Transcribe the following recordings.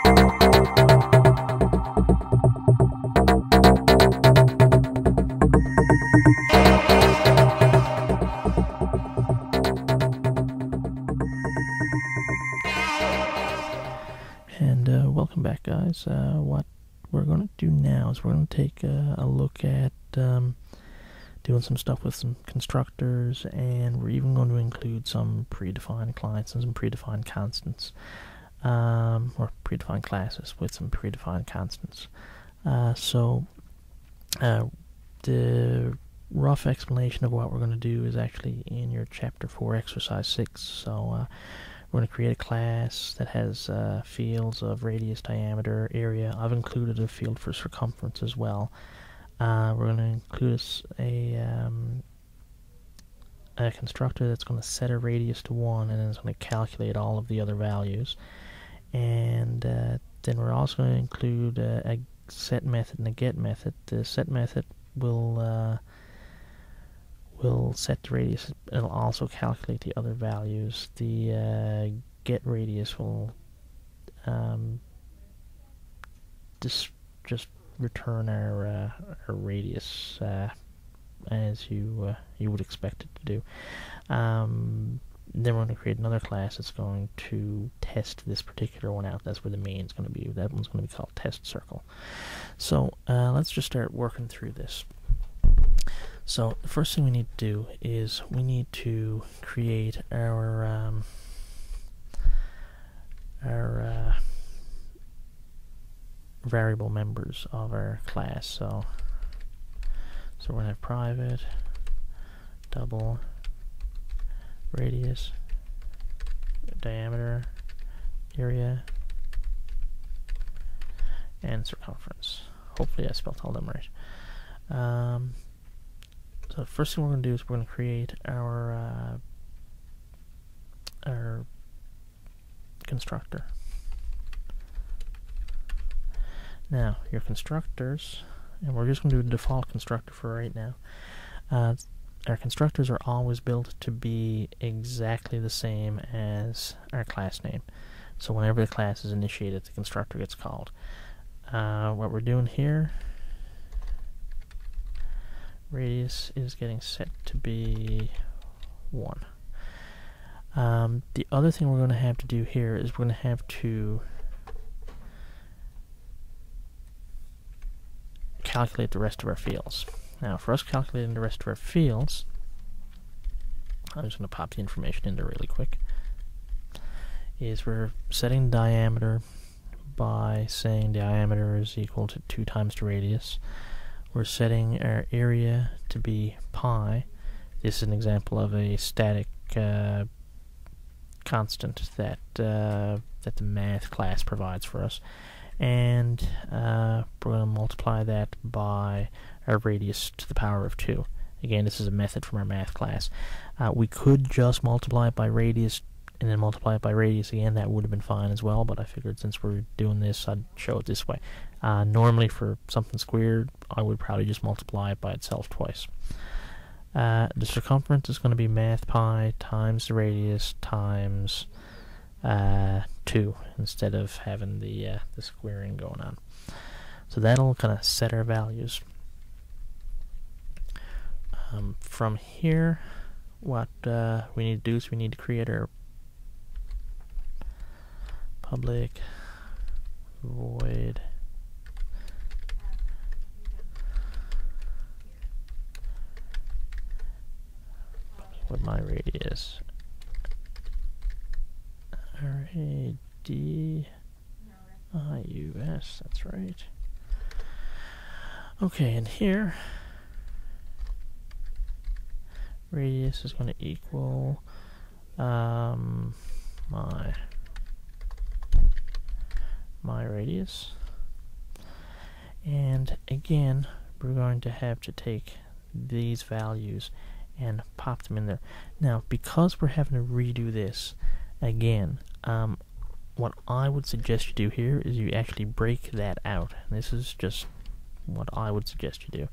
And welcome back, guys. What we're going to do now is we're going to take a look at doing some stuff with some constructors, and we're even going to include some predefined clients and some predefined constants, or predefined classes with some predefined constants. So the rough explanation of what we're going to do is actually in your Chapter 4, Exercise 6. So we're going to create a class that has fields of radius, diameter, area. I've included a field for circumference as well. We're going to include a constructor that's going to set a radius to 1, and then it's going to calculate all of the other values. And then we're also going to include a set method and a get method. The set method will set the radius. It'll also calculate the other values. The get radius will just return our radius as you would expect it to do. Then we're going to create another class that's going to test this particular one out. That's where the main is going to be. That one's going to be called test circle. So let's just start working through this. So the first thing we need to do is we need to create our variable members of our class. So we're going to have private, double, radius, diameter, area, and circumference. Hopefully I spelled all them right. So the first thing we're going to do is we're going to create our constructor. Now, your constructors, and we're just going to do a default constructor for right now. Our constructors are always built to be exactly the same as our class name. So whenever the class is initiated, the constructor gets called. What we're doing here, radius is getting set to be 1. The other thing we're going to have to do here is we're going to have to calculate the rest of our fields. Now, for us calculating the rest of our fields, I'm just going to pop the information in there really quick, is we're setting diameter by saying diameter is equal to 2 times the radius. We're setting our area to be pi. This is an example of a static constant that the math class provides for us. And we're going to multiply that by our radius to the power of 2. Again, this is a method from our math class. We could just multiply it by radius and then multiply it by radius again. That would have been fine as well, but I figured since we're doing this, I'd show it this way. Normally for something squared, I would probably just multiply it by itself twice. The circumference is going to be math pi times the radius times 2 instead of having the squaring going on. So that'll kind of set our values. From here, what we need to do is we need to create our public void with my radius radius, that's right. Okay, and here radius is going to equal my radius, and again we're going to have to take these values and pop them in there. Now, because we're having to redo this again, what I would suggest you do here is you actually break that out. And this is just what I would suggest you do.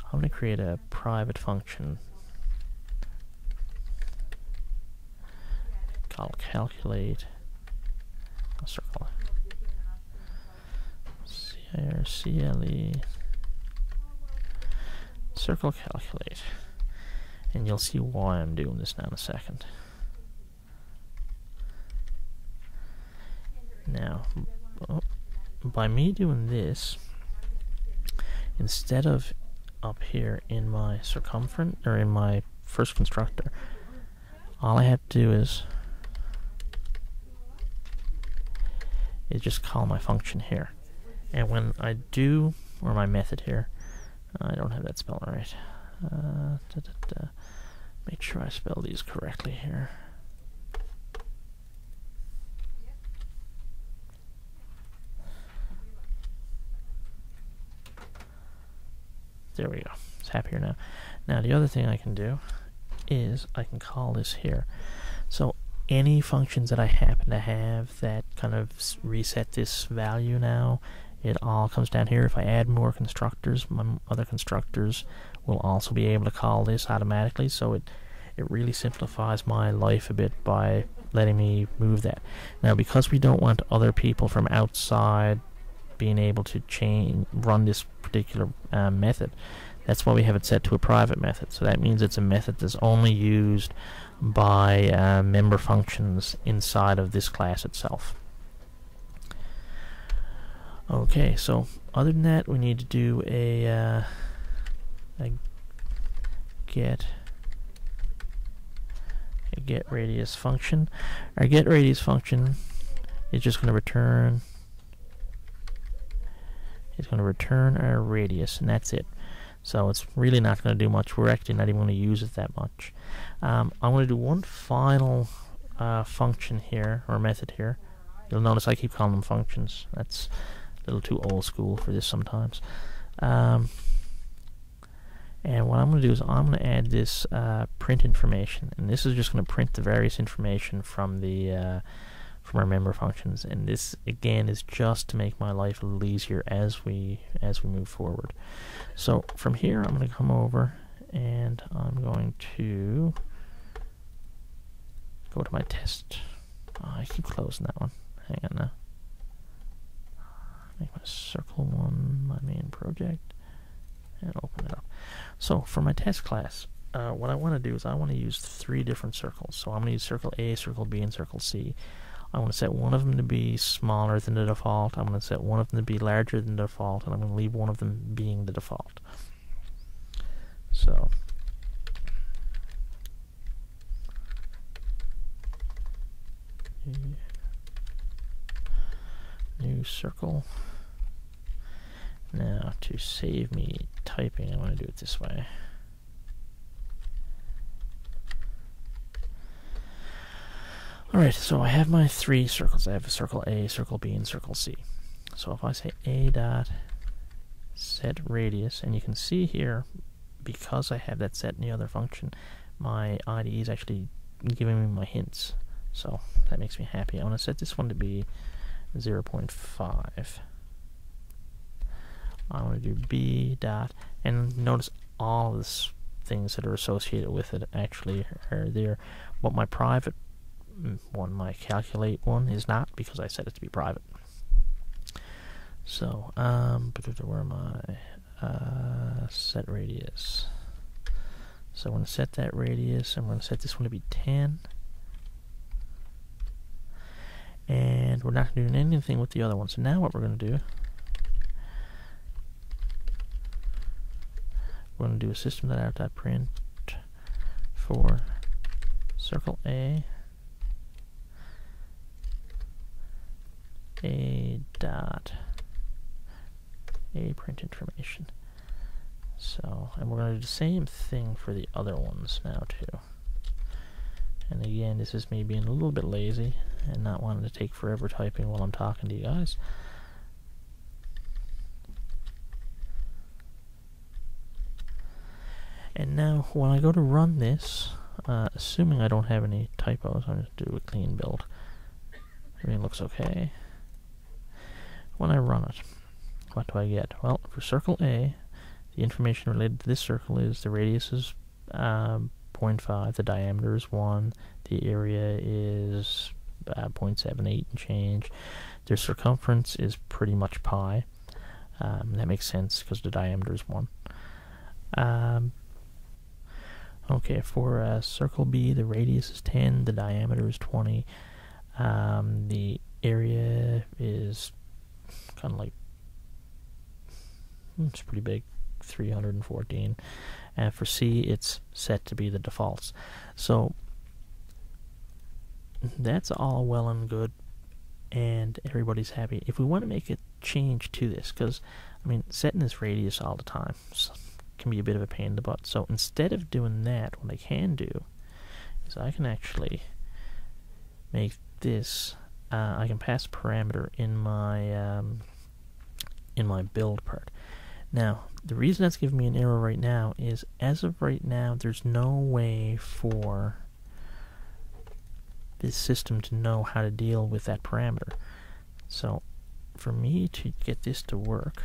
I'm going to create a private function called calculate circle CIRCLE circle calculate, and you'll see why I'm doing this now in a second. Now, by me doing this, instead of up here in my circumference, or in my first constructor, all I have to do is just call my function here. And when I do, or my method here, I don't have that spelled right. Make sure I spell these correctly here. There we go. It's happier now. Now the other thing I can do is I can call this here. So any functions that I happen to have that kind of reset this value now, it all comes down here. If I add more constructors, my other constructors will also be able to call this automatically. So it really simplifies my life a bit by letting me move that. Now, because we don't want other people from outside being able to run this particular method, that's why we have it set to a private method. So that means it's a method that's only used by member functions inside of this class itself. Okay, so other than that, we need to do a get radius function. Our get radius function is just going to return. It's going to return our radius, and that's it. So it's really not going to do much. We're actually not even going to use it that much. I'm going to do one final function here, or method here. You'll notice I keep calling them functions. That's a little too old school for this sometimes. And what I'm going to do is I'm going to add this print information, and this is just going to print the various information from the from our member functions. And this again is just to make my life a little easier as we move forward. So from here, I'm going to come over and I'm going to go to my test. Oh, I keep closing that one. Hang on now. Make my circle one my main project and open it up. So for my test class, what I want to do is I want to use 3 different circles. So I'm going to use circle A, circle B, and circle C. I want to set one of them to be smaller than the default. I'm going to set one of them to be larger than the default, and I'm going to leave one of them being the default. So new circle. Now to save me typing, I want to do it this way. Alright, so I have my 3 circles. I have a circle A, circle B, and circle C. So if I say A dot set radius, and you can see here, because I have that set in the other function, my IDE is actually giving me my hints. So that makes me happy. I want to set this one to be 0.5. I want to do B dot, and notice all the things that are associated with it actually are there, but my private one, my calculate one, is not, because I set it to be private. So where am I? Set radius. So I'm going to set that radius. I'm going to set this one to be 10. And we're not doing anything with the other one. So now what we're going to do, we're going to do a system.out.print for circle A dot A print information. So, and we're going to do the same thing for the other ones now too. And again, this is me being a little bit lazy and not wanting to take forever typing while I'm talking to you guys. And now when I go to run this, assuming I don't have any typos, I'm going to do a clean build. Everything looks okay. When I run it, what do I get? Well, for circle A, the information related to this circle is the radius is 0.5, the diameter is 1, the area is 0.78 and change. Their circumference is pretty much pi. That makes sense because the diameter is 1. Okay, for circle B, the radius is 10, the diameter is 20. The area is kind of like, it's pretty big, 314. And for C, it's set to be the defaults. So that's all well and good, and everybody's happy. If we want to make a change to this, because, I mean, setting this radius all the time can be a bit of a pain in the butt. So instead of doing that, what I can do is I can actually make this, I can pass a parameter in my build part. Now, the reason that's giving me an error right now is, as of right now, there's no way for this system to know how to deal with that parameter. So, for me to get this to work,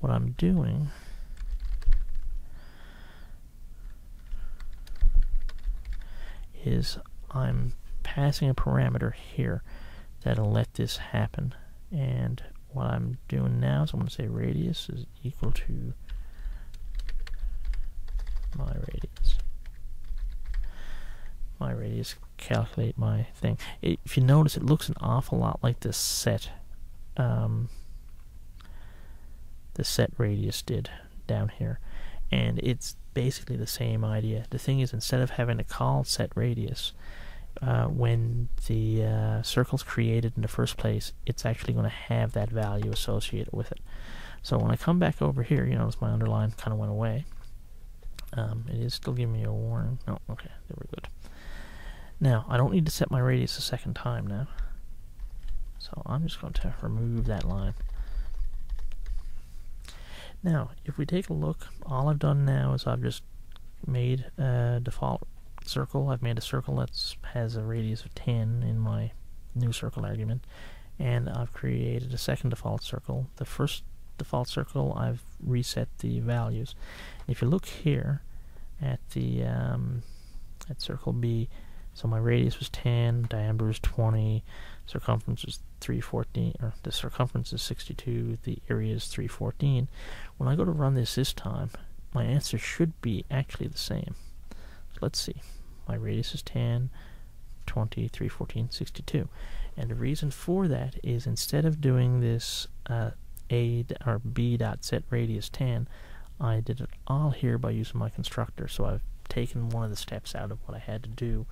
what I'm doing is I'm passing a parameter here that'll let this happen. And what I'm doing now is I'm going to say radius is equal to my radius. My radius, calculate my thing. If you notice, it looks an awful lot like the set radius did down here, and it's basically the same idea. The thing is, instead of having to call set radius when the circle's created in the first place, it's actually going to have that value associated with it. So when I come back over here, you notice my underline kind of went away. It is still giving me a warning. Oh, okay, there we're good. Now, I don't need to set my radius a second time now. So I'm just going to remove that line. Now, if we take a look, all I've done now is I've just made a default circle. I've made a circle that has a radius of 10 in my new circle argument, and I've created a second default circle. The first default circle, I've reset the values. If you look here at the at circle B, so my radius was 10, diameter is 20, circumference is 314, or the circumference is 62, the area is 314. When I go to run this time, my answer should be actually the same. So let's see. My radius is 10, 20, 314, 62. And the reason for that is, instead of doing this A or B dot set radius 10, I did it all here by using my constructor. So I've taken one of the steps out of what I had to do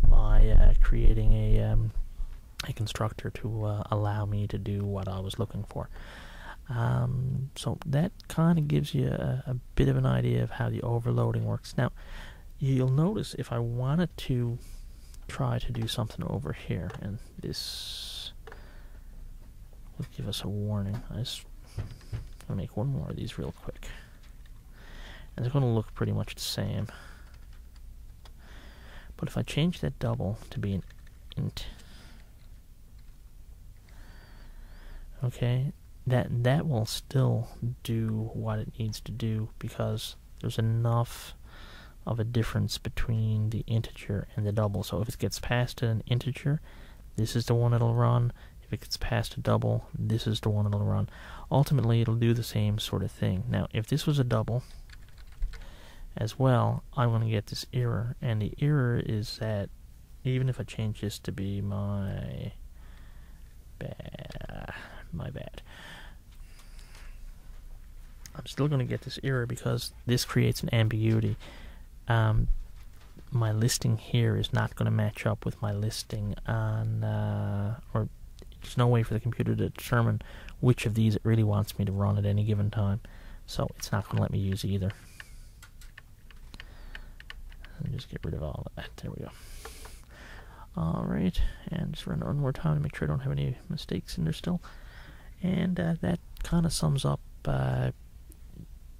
by creating a constructor to allow me to do what I was looking for. So that kind of gives you a bit of an idea of how the overloading works. Now, you'll notice if I wanted to try to do something over here, and this will give us a warning. I'm just going to make one more of these real quick. And it's going to look pretty much the same. But if I change that double to be an int, okay, that will still do what it needs to do, because there's enough of a difference between the integer and the double. So if it gets passed to an integer, this is the one it'll run. If it gets passed to double, this is the one it'll run. Ultimately, it'll do the same sort of thing. Now, if this was a double as well, I'm going to get this error, and the error is that even if I change this to be my bad, I'm still going to get this error because this creates an ambiguity. My listing here is not going to match up with my listing on, or there's no way for the computer to determine which of these it really wants me to run at any given time. So it's not going to let me use either. And just get rid of all of that. There we go. Alright, and just run it one more time to make sure I don't have any mistakes in there still. And that kind of sums up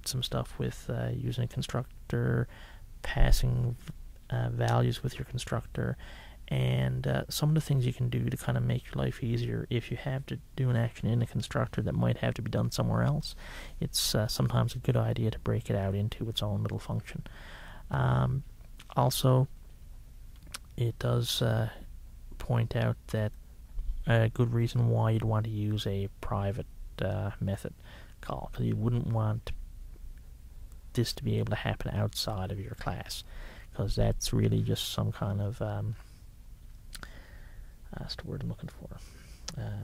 some stuff with using a constructor, passing values with your constructor, and some of the things you can do to kind of make your life easier if you have to do an action in a constructor that might have to be done somewhere else. It's sometimes a good idea to break it out into its own little function. Also, it does point out that a good reason why you'd want to use a private method call, because you wouldn't want this to be able to happen outside of your class, because that's really just some kind of that's the word I'm looking for.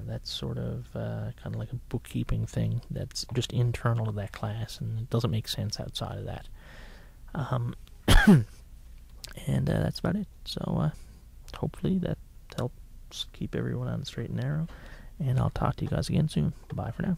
That's sort of kind of like a bookkeeping thing that's just internal to that class, and it doesn't make sense outside of that. And that's about it. So hopefully that helps keep everyone on the straight and narrow, and I'll talk to you guys again soon. Bye for now.